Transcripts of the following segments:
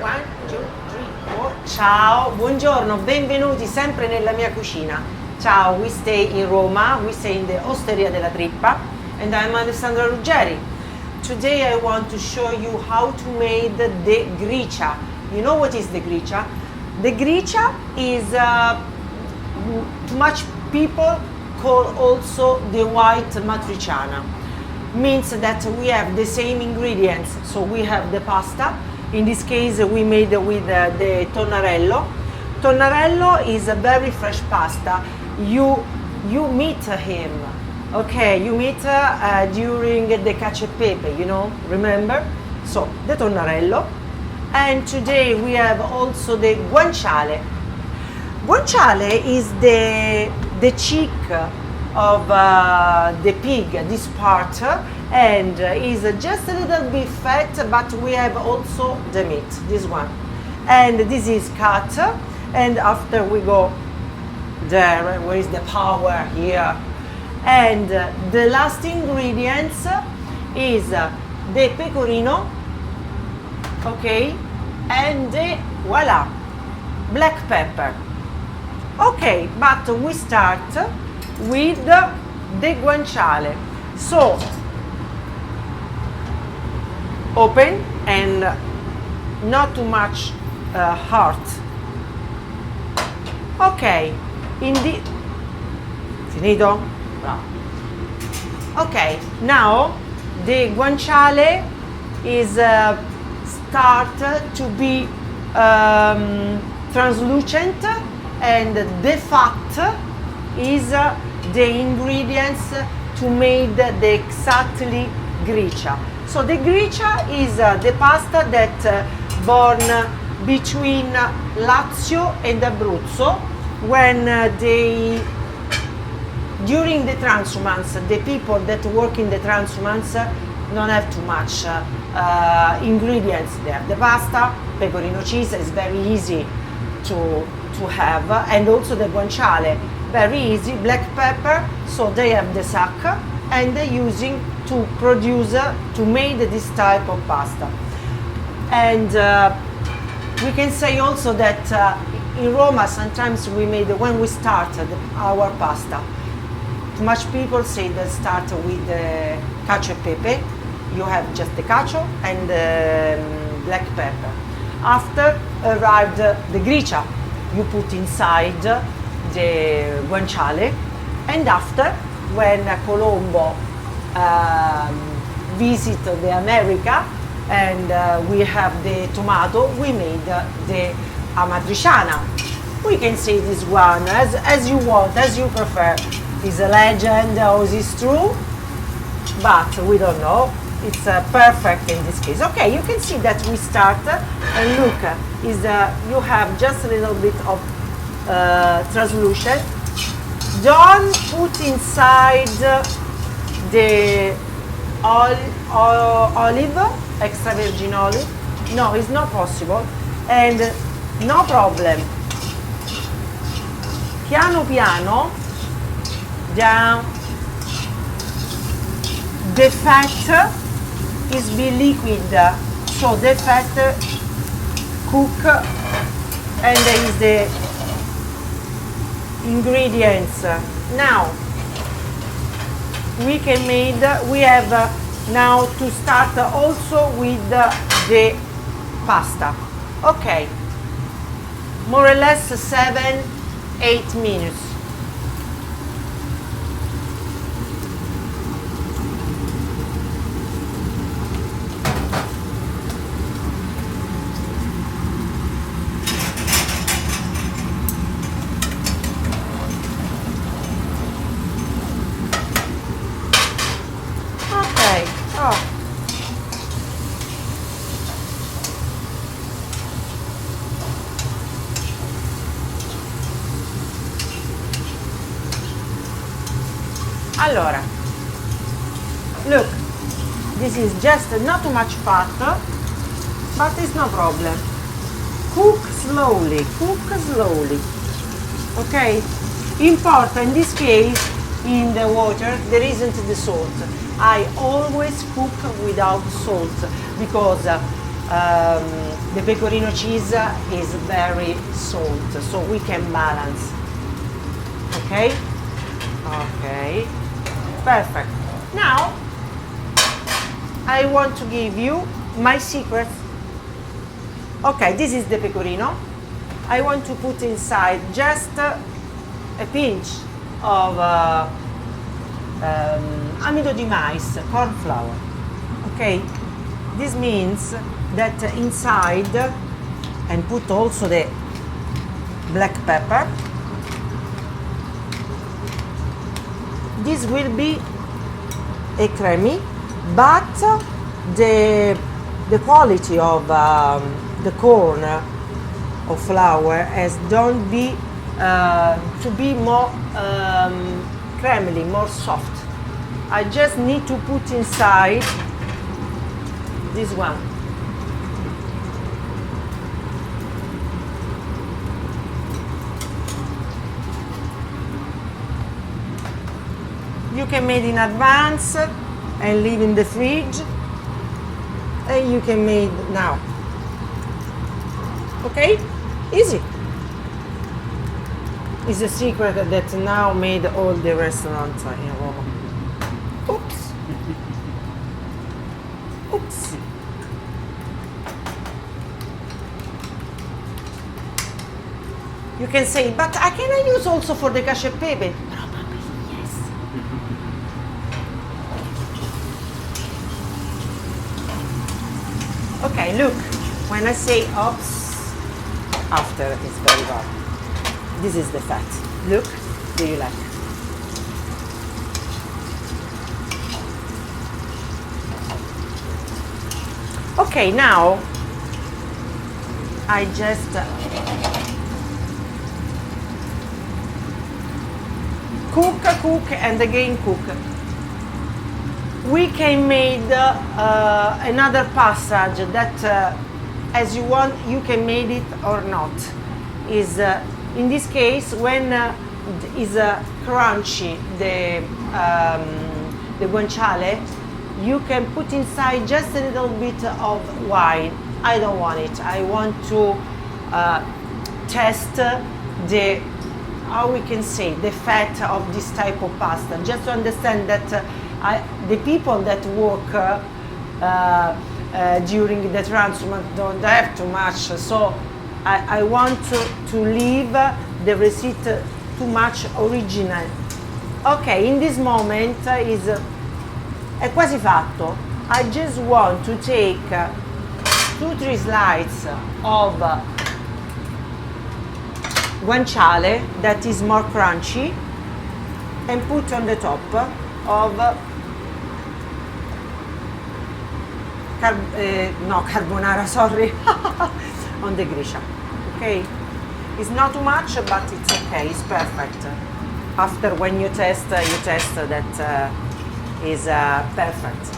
One, two, three, four. Ciao, buongiorno, benvenuti sempre nella mia cucina. Ciao, we stay in Roma, we stay in the Osteria della Trippa, and I'm Alessandra Ruggeri. Today I want to show you how to make the gricia. You know what is the gricia? The gricia is too much people call also the white matriciana. Means that we have the same ingredients, so we have the pasta. In this case we made with the tonnarello. Tonnarello is a very fresh pasta. You meet him, okay, you meet during the cacio e pepe, you know, remember? So the tonnarello. And today we have also the guanciale. Guanciale is the cheek of the pig, this part, and is just a little bit fat, but we have also the meat, this one. And this is cut, and after we go there, where is the power here? And the last ingredients is the pecorino, okay, and the, voila, black pepper. Okay, but we start with the guanciale. So open and not too much hard. Ok, finito? Bravo. Ok, now the guanciale is start to be translucent, and the fat is the ingredients to make the exactly gricia. So the gricia is the pasta that born between Lazio and Abruzzo, when during the transhumance, the people that work in the transhumance don't have too much ingredients there. The pasta, pecorino cheese is very easy to have, and also the guanciale, very easy, black pepper, so they have the sack, and they're using to produce, to make this type of pasta. And we can say also that in Roma sometimes we made, when we started our pasta, too much people say they start with the cacio e pepe. You have just the cacio and the black pepper. After arrived the gricia, you put inside the guanciale, and after, when Colombo visit the America and we have the tomato, we made the amatriciana. We can say this one as you want, as you prefer. Is a legend or is it true? But we don't know. It's perfect in this case. Okay, you can see that we start, and look, you have just a little bit of translucent. Don't put inside the olive, extra virgin olive. No, it's not possible, and no problem. Piano piano, down. The fat is be liquid, so the fat cook, and there is the ingredients. Now we can make, we have now to start also with the pasta. Okay, more or less 7-8 minutes. Allora, look, this is just not too much fat, but it's no problem. Cook slowly, okay? Important in this case, in the water, there isn't the salt. I always cook without salt because the pecorino cheese is very salt, so we can balance. Okay? Okay. Perfect. Now, I want to give you my secret. Okay, this is the pecorino. I want to put inside just a pinch of amido di mais, corn flour. Okay, this means that inside, and put also the black pepper. This will be a creamy, but the quality of the corn or flour has don't be to be more creamy, more soft. I just need to put inside this one. You can make in advance and leave in the fridge, and you can make now. Okay? Easy. It's a secret that now made all the restaurants in Roma. Oops. Oops. You can say, but I can use also for the cacio e pepe? Probably yes. Okay, look, when I say oops, after it's very hard. This is the fat. Look, do you like? Okay, now I just cook and again cook. We can make another passage that as you want, you can make it or not. Is in this case when is crunchy the guanciale, you can put inside just a little bit of wine. I don't want it. I want to test the, how we can say, the fat of this type of pasta, just to understand that the people that work during the transformation don't have too much, so I want to leave the receipt too much original. Ok, in this moment è quasi fatto. I just want to take 2-3 slices of guanciale that is more crunchy and put on the top of carbonara, sorry, on the grisha. Okay, it's not too much, but it's okay, it's perfect. After when you test that is perfect.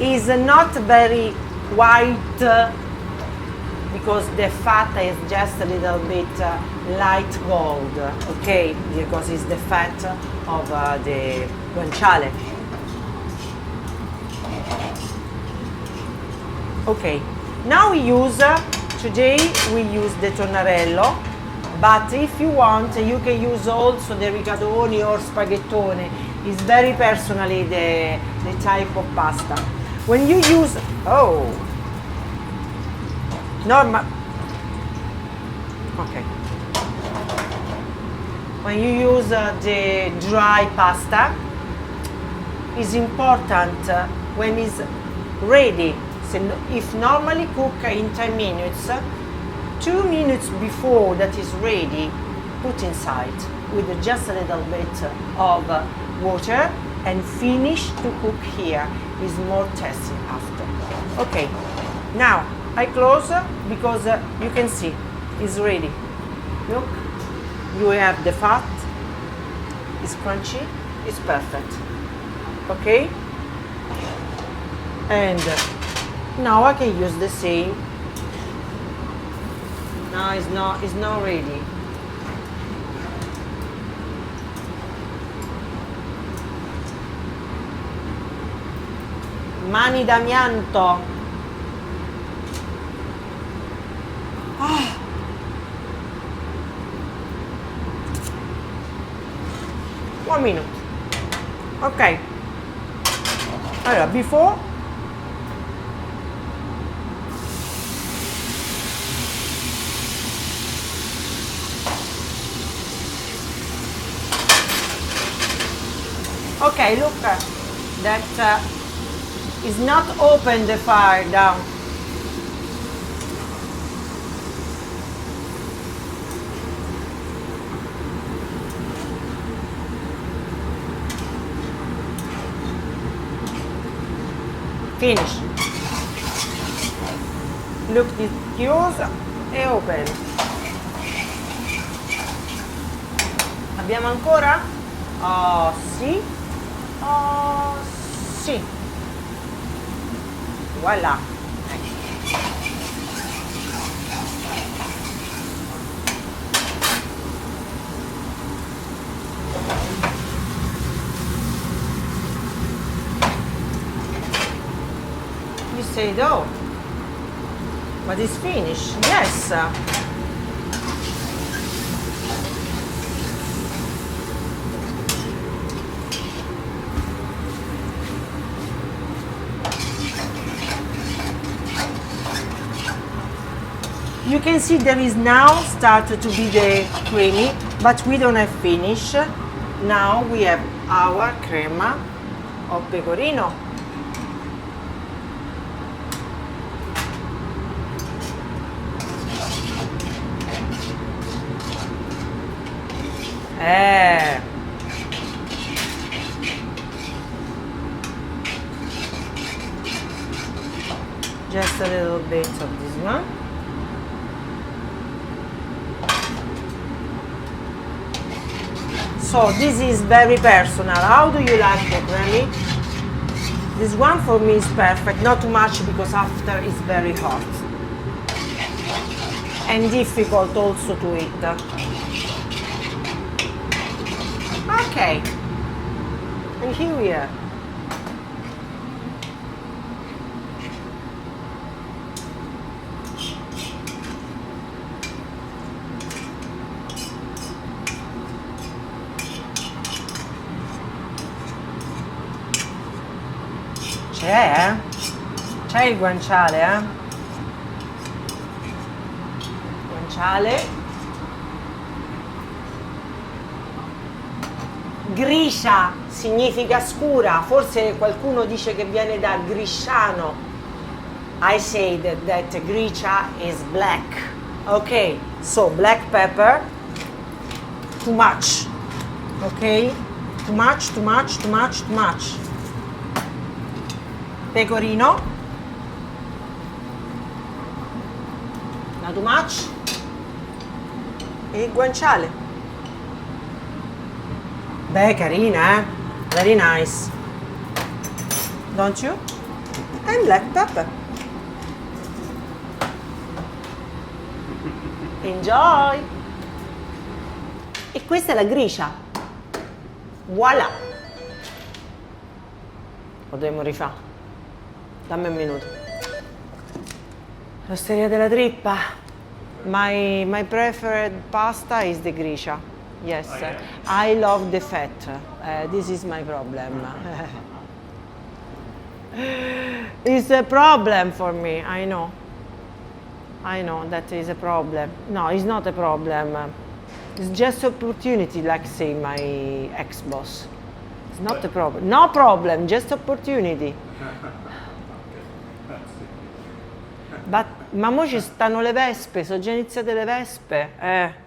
Is not very white because the fat is just a little bit light gold, okay, because it's the fat of the guanciale. Okay, now today we use the tonnarello, but if you want you can use also the rigatoni or spaghettone. It's very personally the type of pasta. When you use, normal, okay. When you use the dry pasta, it's important when it's ready. So if normally cook in 10 minutes, 2 minutes before that is ready, put inside with just a little bit of water and finish to cook here. Is more tasty after. Okay, now I close because you can see it's ready. Look, you have the fat, it's crunchy, it's perfect. Okay, and now I can use the same. Now it's not ready. Mani d'amianto. 1 minute. Ok. Allora, before. Okay, look, that is not open the fire down. Finish. Look, it's chiuso e open. Abbiamo ancora? Oh, sì. Oh, sì. Voilà. You say no, but it's finished. Yes. You can see there is now started to be the creamy, but we don't have finish. Now we have our crema of pecorino. Just a little bit of this one. So this is very personal. How do you like it, Remy? This one for me is perfect, not too much because after it's very hot. And difficult also to eat. Okay. And here we are. C'è il guanciale, Guanciale. Gricia significa scura, forse qualcuno dice che viene da grisciano. I say that gricia is black. Ok, so black pepper, too much. Ok, too much, too much, too much, too much. Pecorino, not too much, e il guanciale. Beh, carina, eh? Very nice. Don't you? And black pepper. Enjoy! E questa è la gricia. Voilà! Lo dobbiamo rifare. Dammi un minuto. L'osteria della trippa. My preferred pasta is the gricia. Yes, oh, yeah. I love the fat. This is my problem. It's a problem for me. I know that is a problem. No, it's not a problem. It's just opportunity, like say my ex-boss. It's not a problem. No problem, just opportunity. Ma mo ci stanno le vespe, sono già iniziate le vespe.